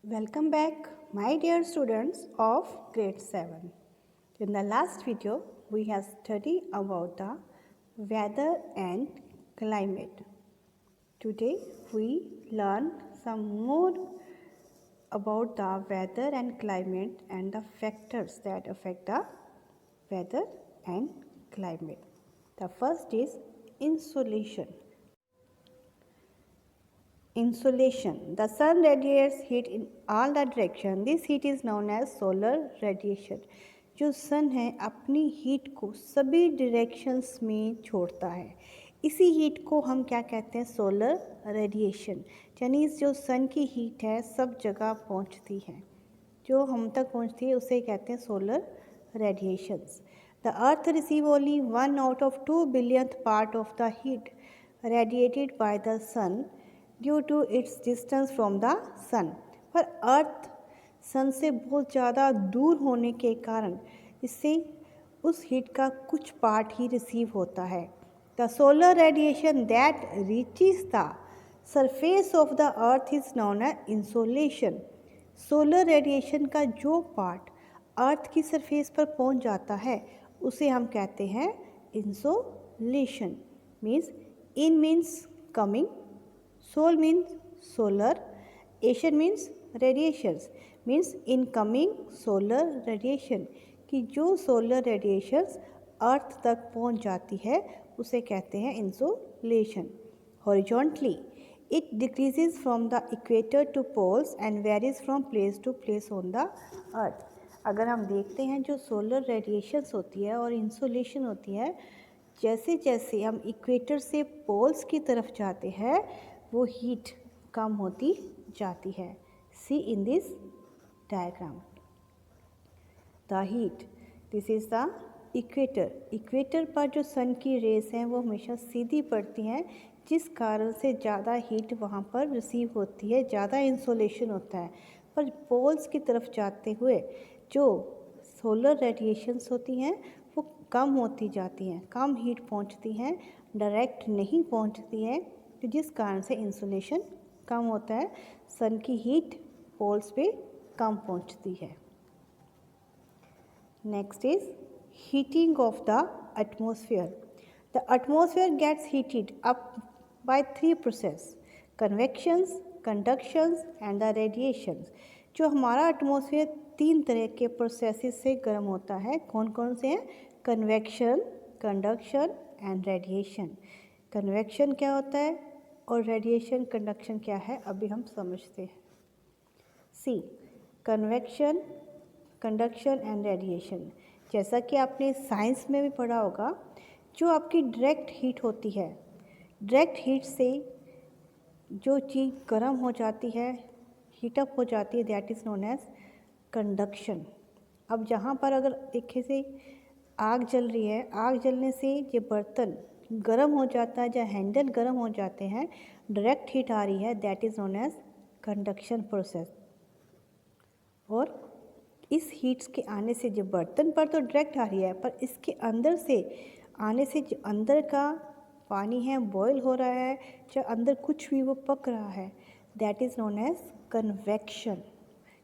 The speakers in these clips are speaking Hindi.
Welcome back, my dear students of grade 7. In the last video, we have studied about the weather and climate. Today, we learn some more about the weather and climate and the factors that affect the weather and climate. The first is insolation. Insolation. The sun radiates heat in all the direction. This heat is known as solar radiation. जो सन है अपनी हीट को सभी डायरेक्शंस में छोड़ता है, इसी हीट को हम क्या कहते हैं? Solar radiation. यानी जो सन की हीट है सब जगह पहुंचती है, जो हम तक पहुंचती है उसे कहते हैं solar radiations. The earth receive only 1/2 part of the heat radiated by the sun due to its distance from the sun. पर अर्थ सन से बहुत ज़्यादा दूर होने के कारण इससे उस हीट का कुछ पार्ट ही रिसीव होता है। The solar radiation that reaches the surface of the earth is known as insolation. Solar radiation का जो पार्ट अर्थ की सरफेस पर पहुंच जाता है उसे हम कहते हैं insolation. Means in means coming, sol means solar, Asian means radiations, means incoming solar radiation, कि जो solar radiations अर्थ तक पहुंच जाती है उसे कहते हैं insolation. Horizontally, it decreases from the equator to poles and varies from place to place on the earth. अगर हम देखते हैं जो solar radiations होती है और insolation होती है, जैसे जैसे हम इक्वेटर से पोल्स की तरफ जाते हैं वो हीट कम होती जाती है। See in this diagram the heat, this is the equator. Equator पर जो सन की रेस हैं वो हमेशा सीधी पड़ती हैं, जिस कारण से ज़्यादा हीट वहाँ पर रिसीव होती है, ज़्यादा इंसोलेशन होता है। पर पोल्स की तरफ जाते हुए जो सोलर रेडिएशंस होती हैं वो कम होती जाती हैं, कम हीट पहुँचती हैं, डायरेक्ट नहीं पहुँचती हैं, तो जिस कारण से इंसुलेशन कम होता है, सन की हीट पोल्स पे कम पहुंचती है। Next is heating of the atmosphere. The atmosphere gets heated up by 3 process: convections, conductions and the radiations. जो हमारा एटमॉस्फेयर 3 तरह के प्रोसेसेस से गर्म होता है। कौन कौन से हैं? Convection, conduction and radiation. Convection क्या होता है और रेडिएशन कंडक्शन क्या है, अभी हम समझते हैं। सी कन्वेक्शन, कंडक्शन एंड रेडिएशन। जैसा कि आपने साइंस में भी पढ़ा होगा, जो आपकी डायरेक्ट हीट होती है, डायरेक्ट हीट से जो चीज़ गर्म हो जाती है, हीटअप हो जाती है, that is known as conduction. अब जहाँ पर अगर देखे से आग जल रही है, आग जलने से ये बर्तन गर्म हो जाता है, जहाँ हैंडल गर्म हो जाते हैं, डायरेक्ट हीट आ रही है, that is known as conduction process. और इस हीट्स के आने से जो बर्तन पर तो डायरेक्ट आ रही है, पर इसके अंदर से आने से जो अंदर का पानी है बॉयल हो रहा है, चाहे अंदर कुछ भी वो पक रहा है, that is known as convection.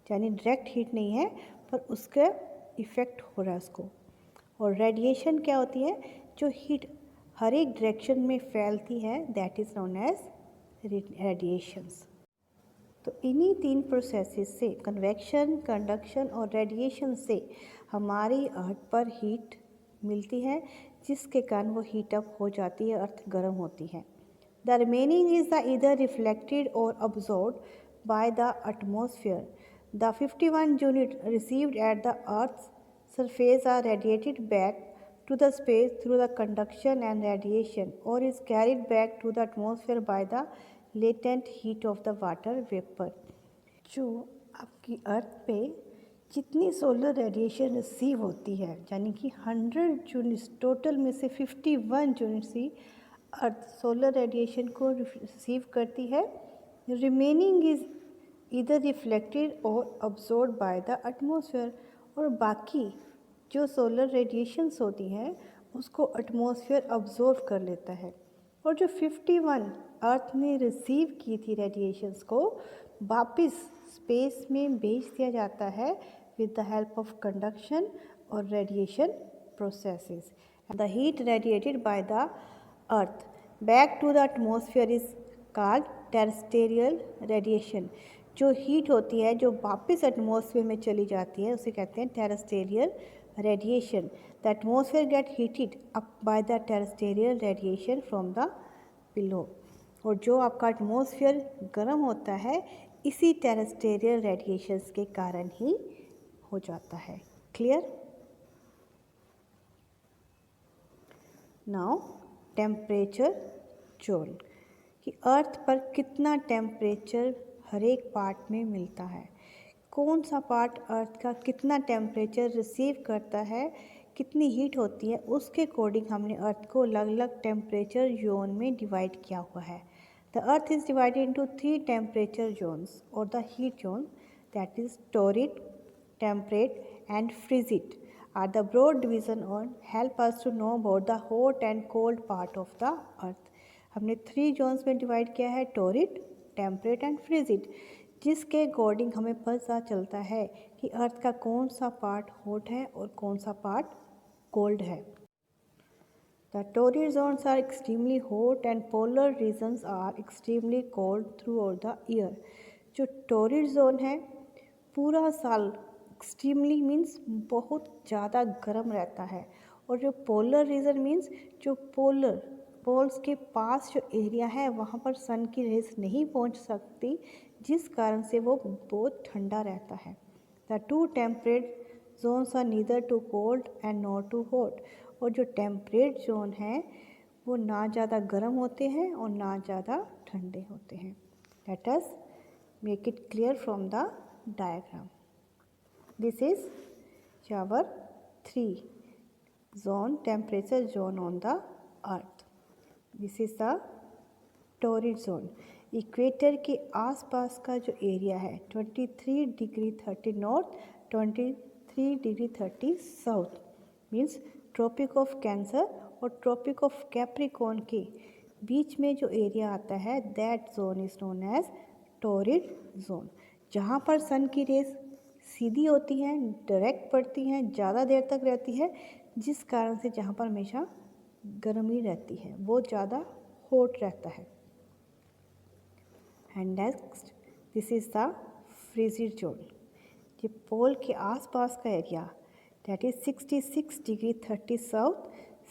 यानी डायरेक्ट हीट नहीं है पर उसका इफ़ेक्ट हो रहा है उसको। और रेडिएशन क्या होती है? जो हीट हर एक डायरेक्शन में फैलती है, that is known as radiations. तो इन्हीं 3 प्रोसेसेस से, कन्वेक्शन, कंडक्शन और रेडिएशन से हमारी अर्थ पर हीट मिलती है, जिसके कारण वो हीट अप हो जाती है, अर्थ गर्म होती है। The remaining is the either reflected और absorbed by the atmosphere. The 51 unit received at the earth surface are radiated back to the space through the conduction and radiation, or is carried back to the atmosphere by the latent heat of the water vapor. जो आपकी अर्थ पे जितनी सोलर रेडिएशन रिसीव होती है, यानी कि 100 यूनिट्स टोटल में से 51 यूनिट्स ही अर्थ सोलर रेडिएशन को रिसीव करती है। रिमेनिंग इज इधर रिफ्लेक्टेड और अब्जॉर्ब बाय द एटमॉस्फेयर, और बाकी जो सोलर रेडिएशंस होती हैं उसको एटमॉस्फेयर अब्जॉर्ब कर लेता है। और जो 51 अर्थ ने रिसीव की थी रेडिएशंस को वापस स्पेस में भेज दिया जाता है with the help of conduction or radiation processes. And the heat radiated by the earth back to the atmosphere is called terrestrial radiation. जो हीट होती है जो वापस एटमॉस्फेयर में चली जाती है उसे कहते हैं terrestrial radiation. The atmosphere get heated up by the terrestrial radiation from the below. और जो आपका एटमॉस्फेयर गर्म होता है इसी terrestrial radiations के कारण ही हो जाता है. क्लियर? नाउ टेम्परेचर जोन कि अर्थ पर कितना टेम्परेचर हर एक पार्ट में मिलता है, कौन सा पार्ट अर्थ का कितना टेम्परेचर रिसीव करता है, कितनी हीट होती है, उसके अकॉर्डिंग हमने अर्थ को अलग अलग टेम्परेचर जोन में डिवाइड किया हुआ है. The earth is divided into 3 temperature zones और the heat zone that is torrid, temperate and frigid are the broad division on help us to know about the hot and cold part of the earth. हमने 3 जोन्स में डिवाइड किया है, टोरिड, टेम्परेट एंड फ्रिजिड, जिसके अकॉर्डिंग हमें पता चलता है कि अर्थ का कौन सा पार्ट हॉट है और कौन सा पार्ट कोल्ड है. The torrid zones are extremely hot and polar regions are extremely cold throughout the year. जो टोरिड जोन है पूरा साल एक्सट्रीमली मीन्स बहुत ज़्यादा गर्म रहता है और जो पोलर रीजन मीन्स जो पोल्स के पास जो एरिया है वहाँ पर सन की रेज नहीं पहुँच सकती जिस कारण से वो बहुत ठंडा रहता है. The 2 temperate zones are neither too cold and not too hot. और जो टेम्परेट जोन है वो ना ज़्यादा गर्म होते हैं और ना ज़्यादा ठंडे होते हैं. Let us make it clear from the diagram. This is our 3 zone temperature zone on the earth. This is the torrid zone. Equator के आसपास का जो एरिया है 23 degree 30 north, 23 degree 30 south means Tropic of Cancer और ट्रॉपिक ऑफ कैप्रिकॉर्न के बीच में जो एरिया आता है that zone is known as torrid zone. जहाँ पर सन की रेज सीधी होती हैं, डायरेक्ट पड़ती हैं, ज़्यादा देर तक रहती है, जिस कारण से जहाँ पर हमेशा गर्मी रहती है वो ज़्यादा हॉट रहता है. And next this is the frigid zone. ये पोल के आसपास का area that is 66 degree 30 south,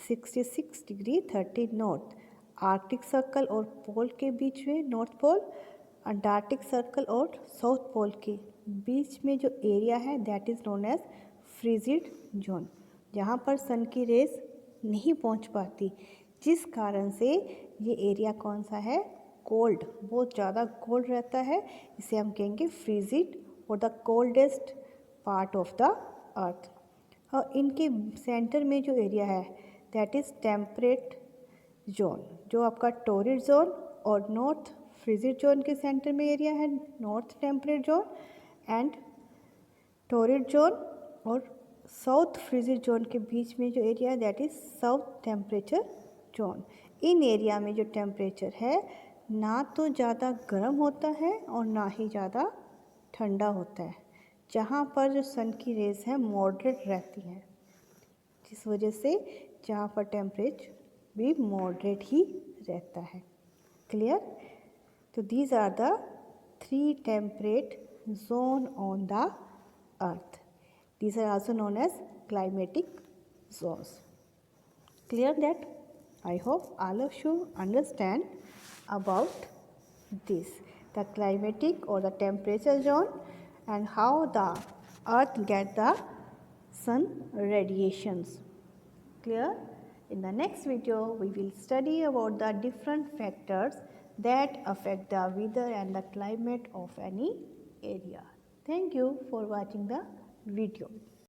66 degree 30 north. Arctic Circle और पोल के बीच में नॉर्थ पोल, अंटार्कटिक सर्कल और साउथ पोल के बीच में जो एरिया है that is known as frigid zone. जहाँ पर सन की रेज नहीं पहुँच पाती जिस कारण से ये एरिया कौन सा है, कोल्ड, बहुत ज़्यादा कोल्ड रहता है. इसे हम कहेंगे फ्रिजिड और the coldest part of the अर्थ. और इनके सेंटर में जो एरिया है दैट इज़ टेम्परेट जोन. जो आपका टोरिड जोन और नॉर्थ फ्रिजिड जोन के सेंटर में एरिया है north temperate zone and torrid zone और साउथ फ्रिजिड जोन के बीच में जो एरिया है that is south temperature zone. In area में जो टेम्परेचर है ना तो ज़्यादा गर्म होता है और ना ही ज़्यादा ठंडा होता है, जहाँ पर जो सन की रेज है मॉडरेट रहती हैं, जिस वजह से जहाँ पर टेम्परेचर भी मॉडरेट ही रहता है. क्लियर? तो these are the 3 temperate zone on the earth. These are also known as climatic zones. Clear that? I hope all of you understand about this, the climatic or the temperature zone and how the earth get the sun radiations. Clear? In the next video we will study about the different factors that affect the weather and the climate of any area. Thank you for watching the video.